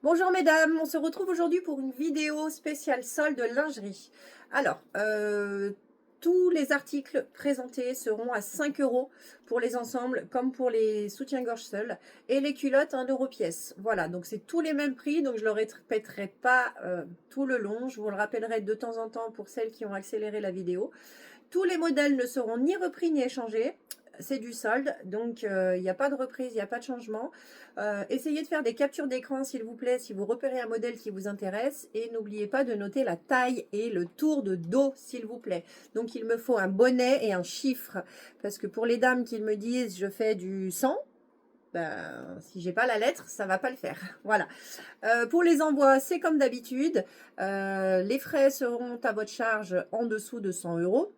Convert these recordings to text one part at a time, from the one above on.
Bonjour mesdames, on se retrouve aujourd'hui pour une vidéo spéciale solde lingerie. Alors, tous les articles présentés seront à 5 € pour les ensembles comme pour les soutiens-gorge seuls et les culottes 1 € pièce. Voilà, donc c'est tous les mêmes prix, donc je ne le répéterai pas tout le long, je vous le rappellerai de temps en temps pour celles qui ont accéléré la vidéo. Tous les modèles ne seront ni repris ni échangés. C'est du solde, donc il n'y a pas de reprise, il n'y a pas de changement. Essayez de faire des captures d'écran s'il vous plaît, si vous repérez un modèle qui vous intéresse. Et n'oubliez pas de noter la taille et le tour de dos s'il vous plaît. Donc il me faut un bonnet et un chiffre. Parce que pour les dames qui me disent je fais du 100, ben, si j'ai pas la lettre, ça va pas le faire. Voilà. Pour les envois, c'est comme d'habitude. Les frais seront à votre charge en dessous de 100 €.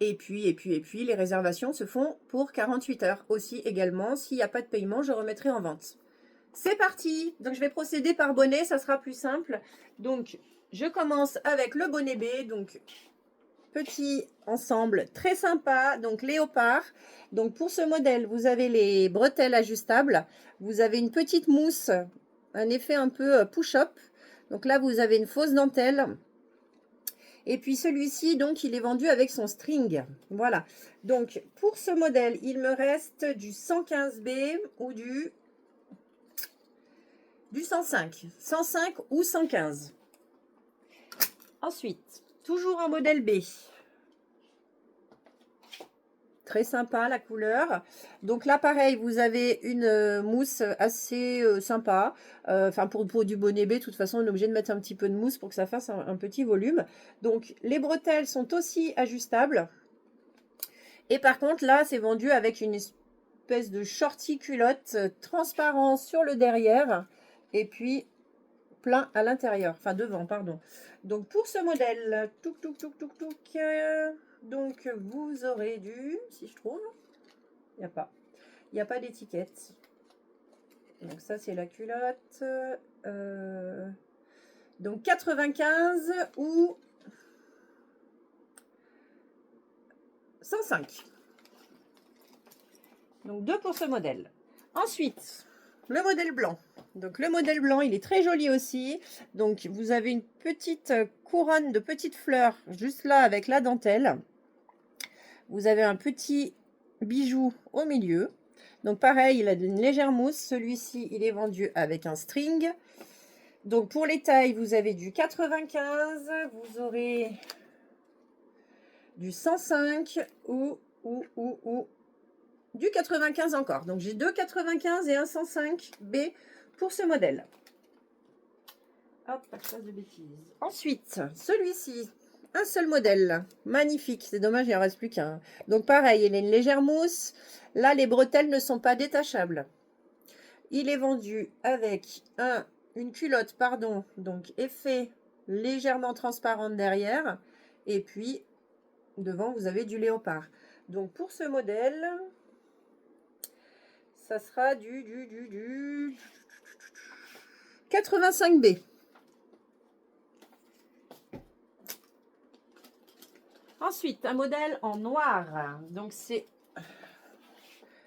Et puis, les réservations se font pour 48 heures aussi également. S'il n'y a pas de paiement, je remettrai en vente. C'est parti. Donc, je vais procéder par bonnet, ça sera plus simple. Donc, je commence avec le bonnet B. Donc, petit ensemble très sympa. Donc, léopard. Donc, pour ce modèle, vous avez les bretelles ajustables. Vous avez une petite mousse, un effet un peu push-up. Donc là, vous avez une fausse dentelle. Et puis celui-ci, donc, il est vendu avec son string. Voilà. Donc, pour ce modèle, il me reste du 115B ou du 105. 105 ou 115. Ensuite, toujours un modèle B. Très sympa la couleur. Donc là, pareil, vous avez une mousse assez sympa. Enfin, pour du bonnet B, de toute façon, on est obligé de mettre un petit peu de mousse pour que ça fasse un petit volume. Donc, les bretelles sont aussi ajustables. Et par contre, là, c'est vendu avec une espèce de shorty culotte transparent sur le derrière. Et puis, plein à l'intérieur. Enfin, devant, pardon. Donc, pour ce modèle, donc, vous aurez du, si je trouve, il n'y a pas d'étiquette. Donc, ça, c'est la culotte. Donc, 95 ou 105. Donc, 2 pour ce modèle. Ensuite, le modèle blanc. Donc, le modèle blanc, il est très joli aussi. Donc, vous avez une petite couronne de petites fleurs juste là avec la dentelle. Vous avez un petit bijou au milieu. Donc, pareil, il a une légère mousse. Celui-ci, il est vendu avec un string. Donc, pour les tailles, vous avez du 95. Vous aurez du 105 ou du 95 encore. Donc, j'ai deux 95 et un 105 B pour ce modèle. Hop, pas de fasse de bêtises. Ensuite, celui-ci, un seul modèle. Magnifique. C'est dommage, il n'en reste plus qu'un. Donc, pareil, il a une légère mousse. Là, les bretelles ne sont pas détachables. Il est vendu avec une culotte, pardon, donc effet légèrement transparente derrière. Et puis, devant, vous avez du léopard. Donc, pour ce modèle, ça sera du 85B. Ensuite, un modèle en noir. Donc, c'est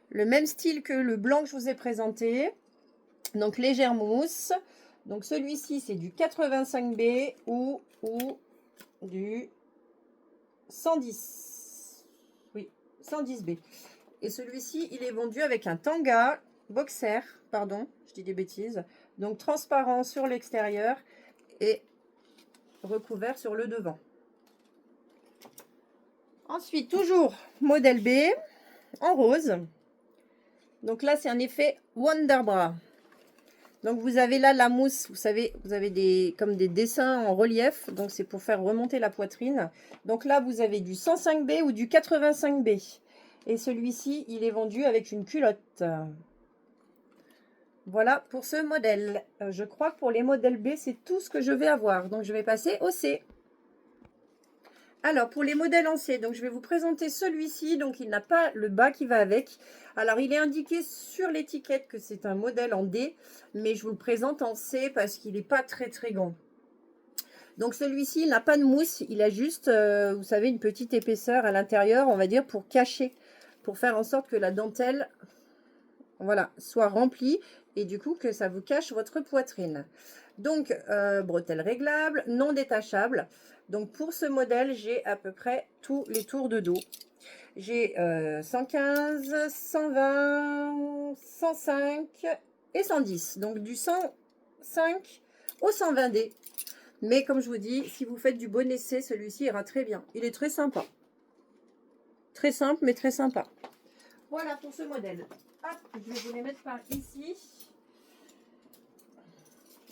le même style que le blanc que je vous ai présenté. Donc, légère mousse. Donc, celui-ci, c'est du 85B ou du 110. Oui, 110B. Et celui-ci, il est vendu avec un tanga boxer. Pardon, je dis des bêtises. Donc, transparent sur l'extérieur et recouvert sur le devant. Ensuite, toujours modèle B en rose. Donc là, c'est un effet Wonder Bra. Donc vous avez là la mousse, vous savez, vous avez comme des dessins en relief. Donc c'est pour faire remonter la poitrine. Donc là, vous avez du 105B ou du 85B. Et celui-ci, il est vendu avec une culotte. Voilà pour ce modèle. Je crois que pour les modèles B, c'est tout ce que je vais avoir. Donc je vais passer au C. Alors, pour les modèles en C, donc je vais vous présenter celui-ci. Donc, il n'a pas le bas qui va avec. Alors, il est indiqué sur l'étiquette que c'est un modèle en D, mais je vous le présente en C parce qu'il n'est pas très, très grand. Donc, celui-ci, il n'a pas de mousse. Il a juste, vous savez, une petite épaisseur à l'intérieur, on va dire, pour cacher, pour faire en sorte que la dentelle, voilà, soit remplie et du coup que ça vous cache votre poitrine. Donc, bretelles réglables, non détachables. Donc, pour ce modèle, j'ai à peu près tous les tours de dos. J'ai 115, 120, 105 et 110. Donc, du 105 au 120D. Mais comme je vous dis, si vous faites du bon essai, celui-ci ira très bien. Il est très sympa. Très simple, mais très sympa. Voilà pour ce modèle. Hop, je vais vous les mettre par ici.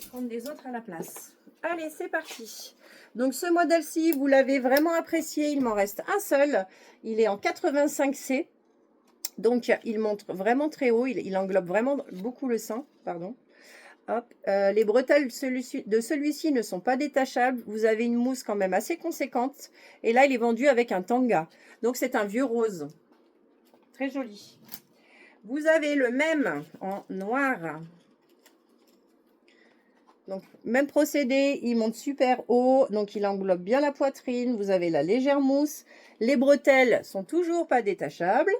Prendre des autres à la place. Allez, c'est parti. Donc ce modèle-ci, vous l'avez vraiment apprécié. Il m'en reste un seul. Il est en 85C. Donc il monte vraiment très haut. Il englobe vraiment beaucoup le sein. Pardon. Hop. Les bretelles de celui-ci ne sont pas détachables. Vous avez une mousse quand même assez conséquente. Et là, il est vendu avec un tanga. Donc c'est un vieux rose. Très joli. Vous avez le même en noir. Donc, même procédé, il monte super haut, donc il englobe bien la poitrine. Vous avez la légère mousse. Les bretelles sont toujours pas détachables.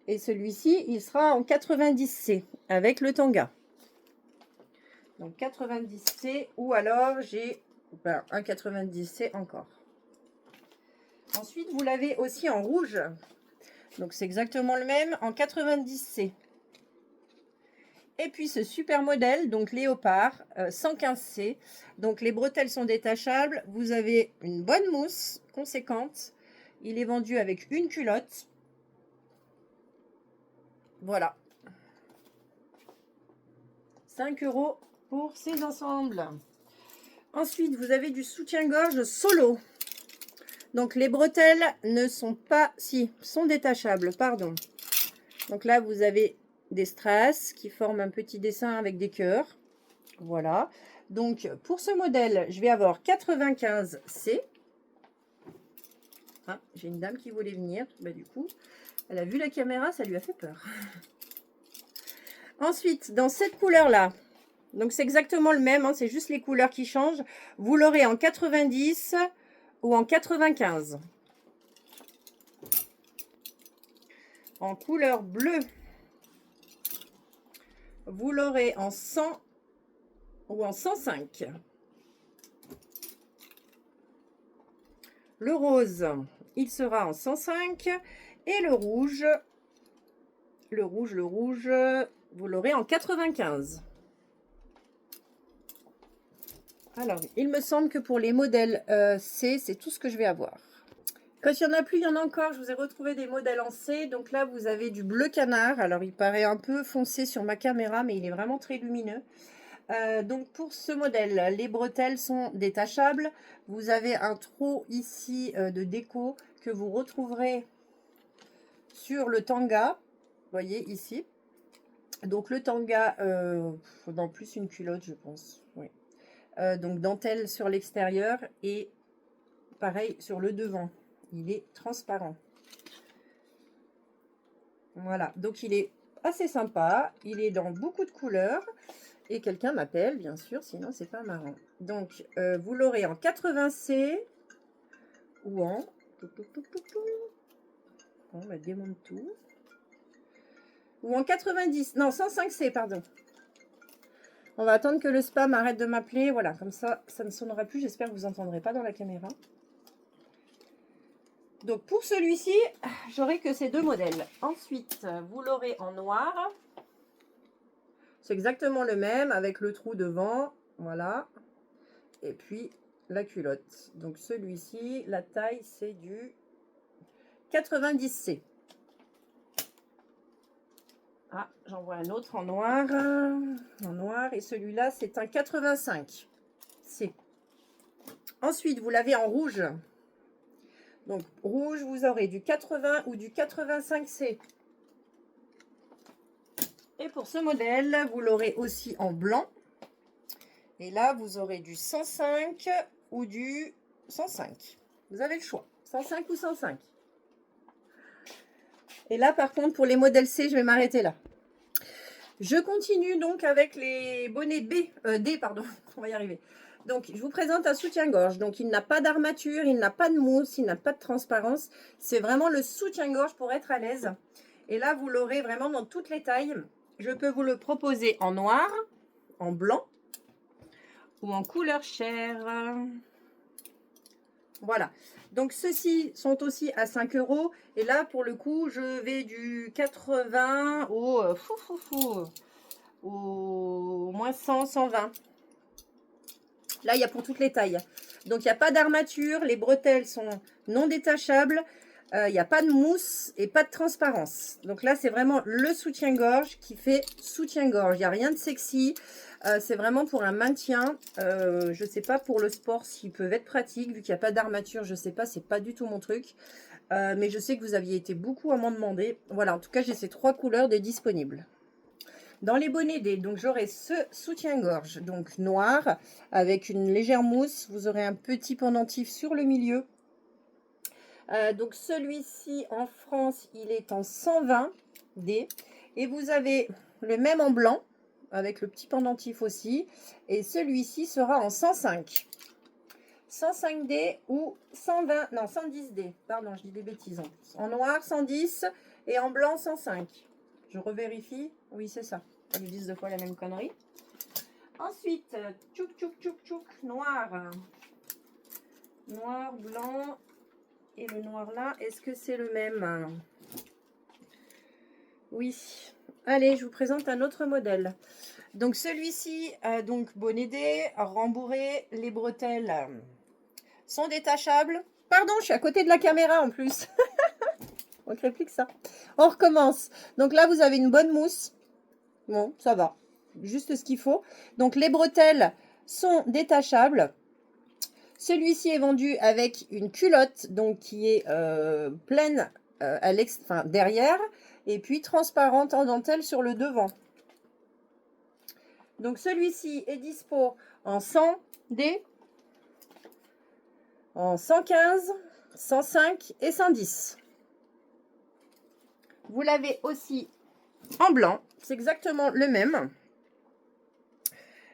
Et celui-ci, il sera en 90C avec le tanga. Donc 90C ou alors j'ai un 90C encore. Ensuite, vous l'avez aussi en rouge. Donc c'est exactement le même en 90C. Et puis ce super modèle, donc léopard, 115C. Donc les bretelles sont détachables. Vous avez une bonne mousse conséquente. Il est vendu avec une culotte. Voilà. 5 € pour ces ensembles. Ensuite, vous avez du soutien-gorge solo. Donc les bretelles ne sont pas... Si, sont détachables, pardon. Donc là, vous avez des strass qui forment un petit dessin avec des cœurs. Voilà. Donc, pour ce modèle, je vais avoir 95C. Ah, j'ai une dame qui voulait venir. Bah, du coup, elle a vu la caméra, ça lui a fait peur. Ensuite, dans cette couleur-là, donc c'est exactement le même, hein, c'est juste les couleurs qui changent. Vous l'aurez en 90 ou en 95. En couleur bleue, vous l'aurez en 100 ou en 105. Le rose, il sera en 105. Et le rouge, vous l'aurez en 95. Alors, il me semble que pour les modèles C, c'est tout ce que je vais avoir. Quand il n'y en a plus, il y en a encore. Je vous ai retrouvé des modèles en C. Donc là, vous avez du bleu canard. Alors, il paraît un peu foncé sur ma caméra, mais il est vraiment très lumineux. Donc pour ce modèle, les bretelles sont détachables. Vous avez un trou ici de déco que vous retrouverez sur le tanga. Vous voyez ici. Donc le tanga, dans plus une culotte, je pense. Oui. Donc dentelle sur l'extérieur et pareil sur le devant. Il est transparent. Voilà. Donc il est assez sympa. Il est dans beaucoup de couleurs. Et quelqu'un m'appelle, bien sûr, sinon c'est pas marrant. Donc, vous l'aurez en 80C ou en... On me démonte tout. Ou en 90. Non, 105C, pardon. On va attendre que le spam arrête de m'appeler. Voilà, comme ça, ça ne sonnera plus. J'espère que vous n'entendrez pas dans la caméra. Donc, pour celui-ci, j'aurai que ces deux modèles. Ensuite, vous l'aurez en noir. C'est exactement le même avec le trou devant. Voilà. Et puis la culotte. Donc celui-ci, la taille, c'est du 90C. Ah, j'en vois un autre en noir. En noir. Et celui-là, c'est un 85C. Ensuite, vous l'avez en rouge. Donc rouge, vous aurez du 80 ou du 85C. Et pour ce modèle, vous l'aurez aussi en blanc. Et là, vous aurez du 105 ou du 105. Vous avez le choix. 105 ou 105. Et là, par contre, pour les modèles C, je vais m'arrêter là. Je continue donc avec les bonnets D, pardon. On va y arriver. Donc, je vous présente un soutien-gorge. Donc, il n'a pas d'armature, il n'a pas de mousse, il n'a pas de transparence. C'est vraiment le soutien-gorge pour être à l'aise. Et là, vous l'aurez vraiment dans toutes les tailles. Je peux vous le proposer en noir, en blanc ou en couleur chair. Voilà. Donc, ceux-ci sont aussi à 5 €. Et là, pour le coup, je vais du 80 au moins 100, 120. Là, il y a pour toutes les tailles. Donc, il n'y a pas d'armature. Les bretelles sont non détachables. Il n'y a pas de mousse et pas de transparence. Donc là, c'est vraiment le soutien-gorge qui fait soutien-gorge. Il n'y a rien de sexy. C'est vraiment pour un maintien. Je ne sais pas pour le sport s'ils peuvent être pratiques. Vu qu'il n'y a pas d'armature, je ne sais pas. C'est pas du tout mon truc. Mais je sais que vous aviez été beaucoup à m'en demander. Voilà, en tout cas, j'ai ces 3 couleurs de disponibles. Dans les bonnets D, donc j'aurai ce soutien-gorge, donc noir, avec une légère mousse. Vous aurez un petit pendentif sur le milieu. Donc celui-ci en France, il est en 120 D. Et vous avez le même en blanc, avec le petit pendentif aussi. Et celui-ci sera en 105. 105 D ou 120, non 110 D. Pardon, je dis des bêtises en plus. En noir 110 et en blanc 105. Je revérifie. Oui, c'est ça. Ils disent 2 fois la même connerie. Ensuite, tchouk tchouk tchouk tchouk, noir. Noir, blanc. Et le noir là, est-ce que c'est le même? Oui. Allez, je vous présente un autre modèle. Donc celui-ci, donc bonnet D, rembourré. Les bretelles sont détachables. Pardon, je suis à côté de la caméra en plus. On ne crée plus que ça. On recommence. Donc là, vous avez une bonne mousse. Bon, ça va. Juste ce qu'il faut. Donc, les bretelles sont détachables. Celui-ci est vendu avec une culotte, donc qui est pleine derrière, et puis transparente en dentelle sur le devant. Donc, celui-ci est dispo en 100 D, en 115, 105 et 110. Vous l'avez aussi en blanc. C'est exactement le même.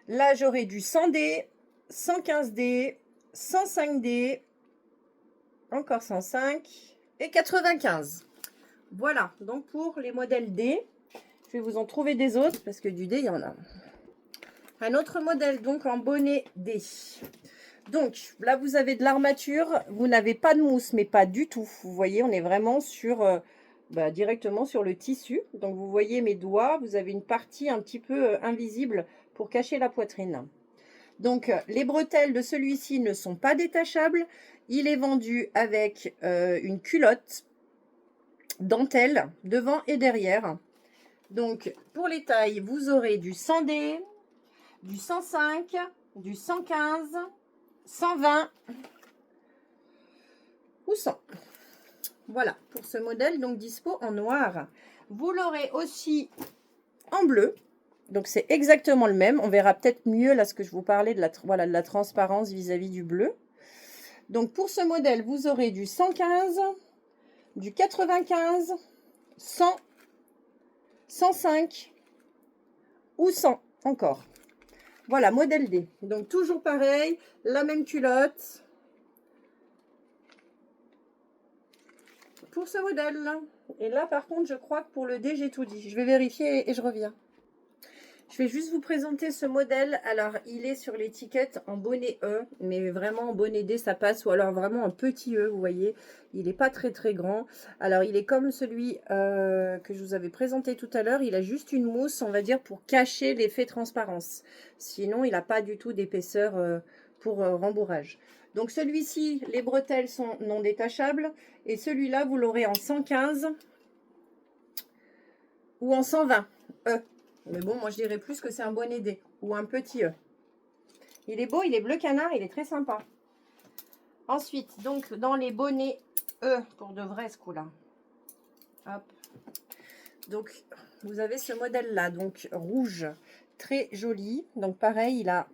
Là, j'aurai du 100 D, 115 D, 105 D, encore 105 et 95. Voilà, donc pour les modèles D, je vais vous en trouver des autres parce que du D, il y en a. Un autre modèle, donc en bonnet D. Donc là, vous avez de l'armature, vous n'avez pas de mousse, mais pas du tout. Vous voyez, on est vraiment sur directement sur le tissu. Donc vous voyez mes doigts, vous avez une partie un petit peu invisible pour cacher la poitrine. Donc les bretelles de celui-ci ne sont pas détachables. Il est vendu avec une culotte dentelle devant et derrière. Donc pour les tailles, vous aurez du 100 D, du 105, du 115, 120 ou 100. Voilà pour ce modèle, donc dispo en noir. Vous l'aurez aussi en bleu. Donc c'est exactement le même. On verra peut-être mieux là ce que je vous parlais de la transparence vis-à-vis du bleu. Donc pour ce modèle, vous aurez du 115, du 95, 100, 105 ou 100 encore. Voilà, modèle D. Donc toujours pareil, la même culotte. Pour ce modèle. Et là par contre, je crois que pour le D, j'ai tout dit. Je vais vérifier et je reviens. Je vais juste vous présenter ce modèle. Alors, il est sur l'étiquette en bonnet E, mais vraiment en bonnet D, ça passe. Ou alors vraiment en petit E, vous voyez. Il n'est pas très très grand. Alors, il est comme celui que je vous avais présenté tout à l'heure. Il a juste une mousse, on va dire, pour cacher l'effet transparence. Sinon, il n'a pas du tout d'épaisseur pour rembourrage. Donc, celui-ci, les bretelles sont non détachables. Et celui-là, vous l'aurez en 115 ou en 120 E. Mais bon, moi je dirais plus que c'est un bonnet D ou un petit E. Il est beau, il est bleu canard, il est très sympa. Ensuite, donc dans les bonnets E, pour de vrai ce coup-là. Hop. Donc, vous avez ce modèle-là, donc rouge, très joli. Donc pareil, il a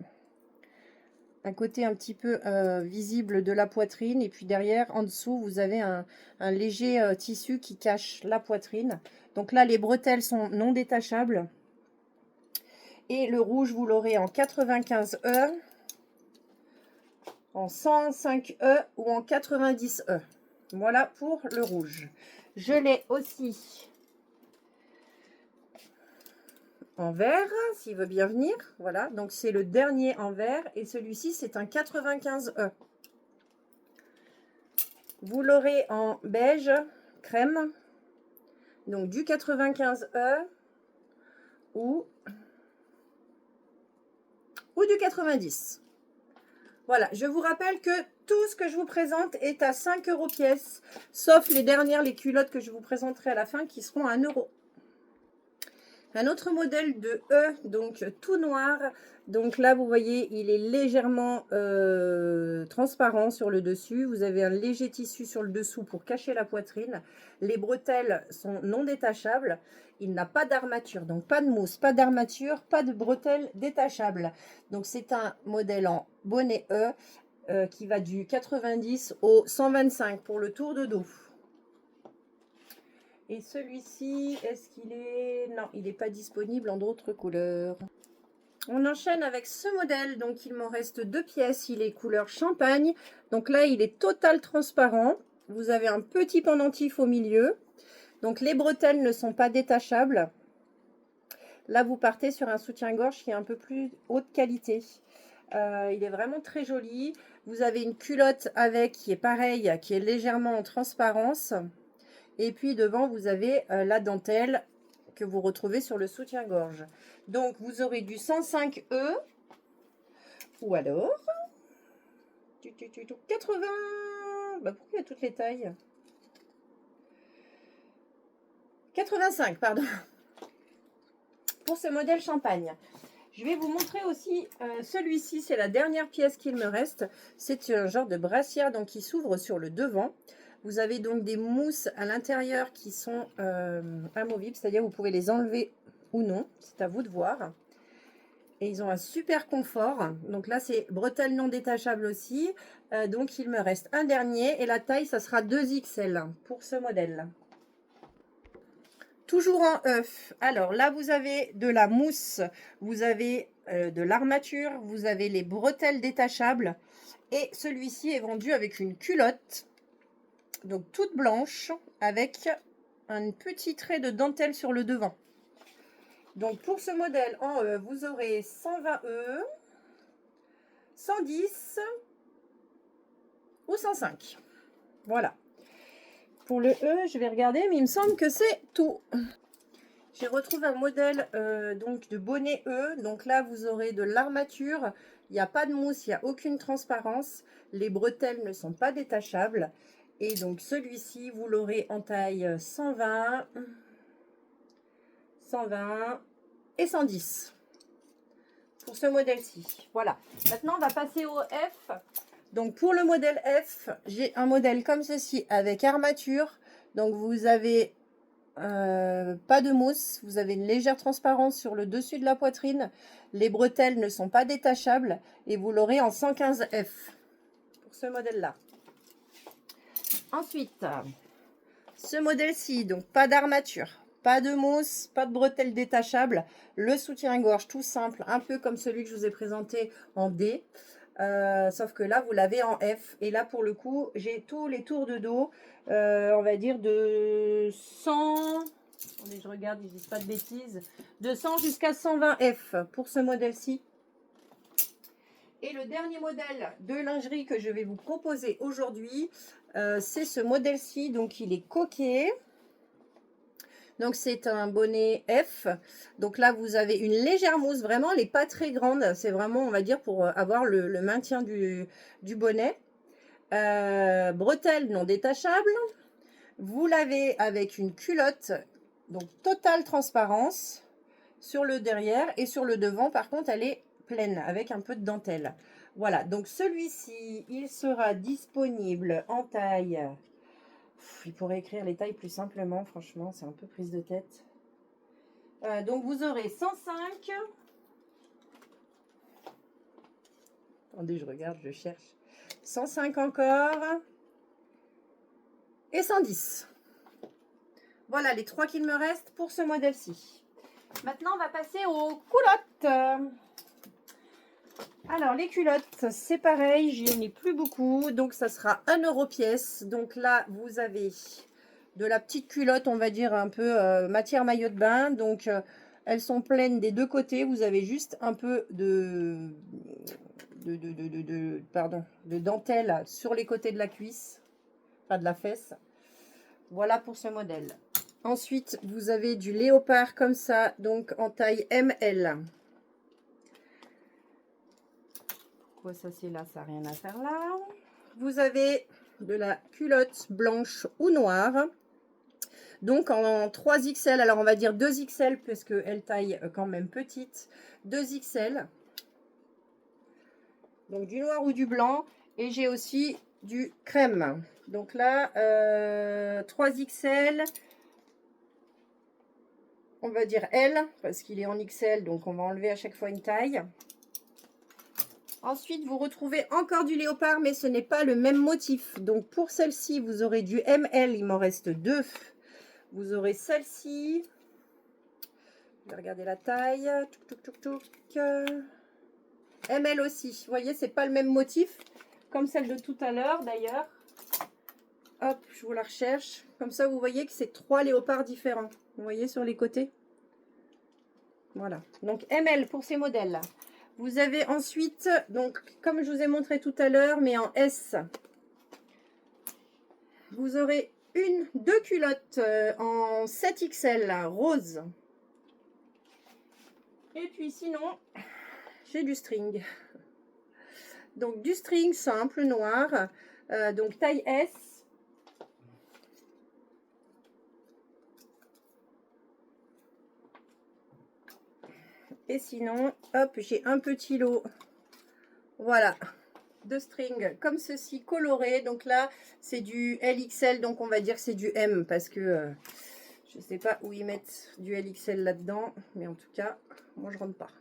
un côté un petit peu visible de la poitrine. Et puis derrière, en dessous, vous avez un léger tissu qui cache la poitrine. Donc là, les bretelles sont non détachables. Et le rouge, vous l'aurez en 95E, en 105E ou en 90E. Voilà pour le rouge. Je l'ai aussi en vert, s'il veut bien venir. Voilà, donc c'est le dernier en vert. Et celui-ci, c'est un 95E. Vous l'aurez en beige, crème. Donc du 95E ou du 90. Voilà, je vous rappelle que tout ce que je vous présente est à 5 € pièce, sauf les dernières, les culottes que je vous présenterai à la fin qui seront à 1 €. Un autre modèle de E, donc tout noir. Donc là, vous voyez, il est légèrement transparent sur le dessus. Vous avez un léger tissu sur le dessous pour cacher la poitrine. Les bretelles sont non détachables. Il n'a pas d'armature, donc pas de mousse, pas d'armature, pas de bretelles détachables. Donc c'est un modèle en bonnet E qui va du 90 au 125 pour le tour de dos. Et celui-ci, est-ce qu'il est... Non, il n'est pas disponible en d'autres couleurs. On enchaîne avec ce modèle. Donc, il m'en reste 2 pièces. Il est couleur champagne. Donc là, il est total transparent. Vous avez un petit pendentif au milieu. Donc, les bretelles ne sont pas détachables. Là, vous partez sur un soutien-gorge qui est un peu plus haute qualité. Il est vraiment très joli. Vous avez une culotte avec qui est pareil, qui est légèrement en transparence. Et puis devant, vous avez la dentelle que vous retrouvez sur le soutien-gorge. Donc, vous aurez du 105E ou alors 80. Bah, pourquoi il y a toutes les tailles? 85, pardon. Pour ce modèle champagne. Je vais vous montrer aussi celui-ci. C'est la dernière pièce qu'il me reste. C'est un genre de brassière donc qui s'ouvre sur le devant. Vous avez donc des mousses à l'intérieur qui sont amovibles, c'est-à-dire vous pouvez les enlever ou non, c'est à vous de voir. Et ils ont un super confort. Donc là, c'est bretelles non détachables aussi. Donc il me reste un dernier et la taille, ça sera 2XL pour ce modèle. Toujours en œuf. Alors là, vous avez de la mousse, vous avez de l'armature, vous avez les bretelles détachables. Et celui-ci est vendu avec une culotte. Donc toute blanche avec un petit trait de dentelle sur le devant. Donc pour ce modèle en E, vous aurez 120E, 110 ou 105. Voilà. Pour le E, je vais regarder, mais il me semble que c'est tout. J'ai retrouvé un modèle donc de bonnet E. Donc là, vous aurez de l'armature. Il n'y a pas de mousse, il n'y a aucune transparence. Les bretelles ne sont pas détachables. Et donc celui-ci, vous l'aurez en taille 120, 120 et 110 pour ce modèle-ci. Voilà. Maintenant, on va passer au F. Donc pour le modèle F, j'ai un modèle comme ceci avec armature. Donc vous avez pas de mousse, vous avez une légère transparence sur le dessus de la poitrine. Les bretelles ne sont pas détachables et vous l'aurez en 115F pour ce modèle-là. Ensuite, ce modèle-ci, donc pas d'armature, pas de mousse, pas de bretelles détachables, le soutien-gorge tout simple, un peu comme celui que je vous ai présenté en D, sauf que là, vous l'avez en F. Et là, pour le coup, j'ai tous les tours de dos, on va dire de 100, attendez, je regarde, je ne dis pas de bêtises, de 100 jusqu'à 120F pour ce modèle-ci. Et le dernier modèle de lingerie que je vais vous proposer aujourd'hui, c'est ce modèle-ci. Donc, il est coquet. Donc, c'est un bonnet F. Donc là, vous avez une légère mousse. Vraiment, elle n'est pas très grande. C'est vraiment, on va dire, pour avoir le maintien du bonnet. Bretelles non détachables. Vous l'avez avec une culotte. Donc, totale transparence sur le derrière. Et sur le devant, par contre, elle est pleine avec un peu de dentelle. Voilà, donc celui-ci, il sera disponible en taille. Il pourrait écrire les tailles plus simplement, franchement, c'est un peu prise de tête. Donc vous aurez 105. Attendez, je regarde, je cherche. 105 encore. Et 110. Voilà les trois qu'il me reste pour ce modèle-ci. Maintenant, on va passer aux culottes. Alors, les culottes, c'est pareil, j'en ai plus beaucoup, donc ça sera 1 € pièce. Donc là, vous avez de la petite culotte, on va dire un peu matière maillot de bain. Donc Elles sont pleines des deux côtés. Vous avez juste un peu de dentelle sur les côtés de la cuisse, enfin de la fesse. Voilà pour ce modèle. Ensuite, vous avez du léopard comme ça, donc en taille ML. Pourquoi ça c'est là, ça n'a rien à faire là. Vous avez de la culotte blanche ou noire. Donc en 3XL, alors on va dire 2XL parce qu'elle taille quand même petite. 2XL. Donc du noir ou du blanc. Et j'ai aussi du crème. Donc là, 3XL. On va dire L parce qu'il est en XL. Donc on va enlever à chaque fois une taille. Ensuite, vous retrouvez encore du léopard, mais ce n'est pas le même motif. Donc pour celle-ci, vous aurez du ML. Il m'en reste 2. Vous aurez celle-ci. Je vais regarder la taille. ML aussi. Vous voyez, c'est pas le même motif. Comme celle de tout à l'heure, d'ailleurs. Hop, je vous la recherche. Comme ça, vous voyez que c'est 3 léopards différents. Vous voyez sur les côtés. Voilà. Donc, ML pour ces modèles-là. Vous avez ensuite, donc, comme je vous ai montré tout à l'heure, mais en S. Vous aurez deux culottes en 7XL, rose. Et puis sinon, j'ai du string. Donc du string simple, noir. Donc taille S. Et sinon, hop, j'ai un petit lot. Voilà. De string comme ceci, coloré. Donc là, c'est du LXL. Donc on va dire que c'est du M parce que... je ne sais pas où ils mettent du LXL là-dedans, mais en tout cas, moi je rentre pas.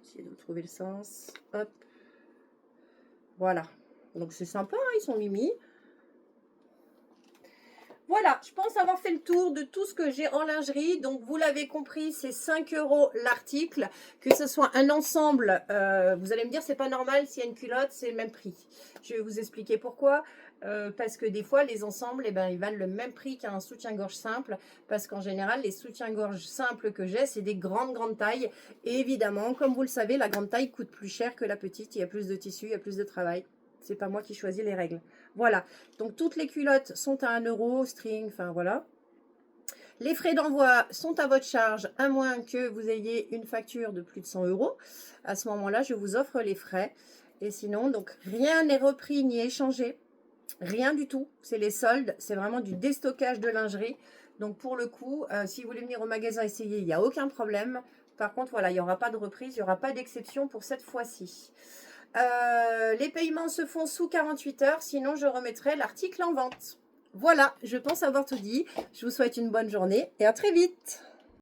Essayez de trouver le sens. Hop. Voilà. Donc c'est sympa, hein, ils sont mimi. Voilà, je pense avoir fait le tour de tout ce que j'ai en lingerie. Donc, vous l'avez compris, c'est 5 € l'article. Que ce soit un ensemble, vous allez me dire, c'est pas normal, s'il y a une culotte, c'est le même prix. Je vais vous expliquer pourquoi. Parce que des fois, les ensembles, eh ben, ils valent le même prix qu'un soutien-gorge simple. Parce qu'en général, les soutiens-gorge simples que j'ai, c'est des grandes tailles. Et évidemment, comme vous le savez, la grande taille coûte plus cher que la petite. Il y a plus de tissu, il y a plus de travail. C'est pas moi qui choisis les règles. Voilà. Donc, toutes les culottes sont à 1 €, string, enfin voilà. Les frais d'envoi sont à votre charge, à moins que vous ayez une facture de plus de 100 €. À ce moment-là, je vous offre les frais. Et sinon, donc, rien n'est repris ni échangé. Rien du tout. C'est les soldes. C'est vraiment du déstockage de lingerie. Donc, pour le coup, si vous voulez venir au magasin essayer, il n'y a aucun problème. Par contre, voilà, il n'y aura pas de reprise, il n'y aura pas d'exception pour cette fois-ci. Les paiements se font sous 48 heures, sinon je remettrai l'article en vente. Voilà, je pense avoir tout dit. Je vous souhaite une bonne journée et à très vite.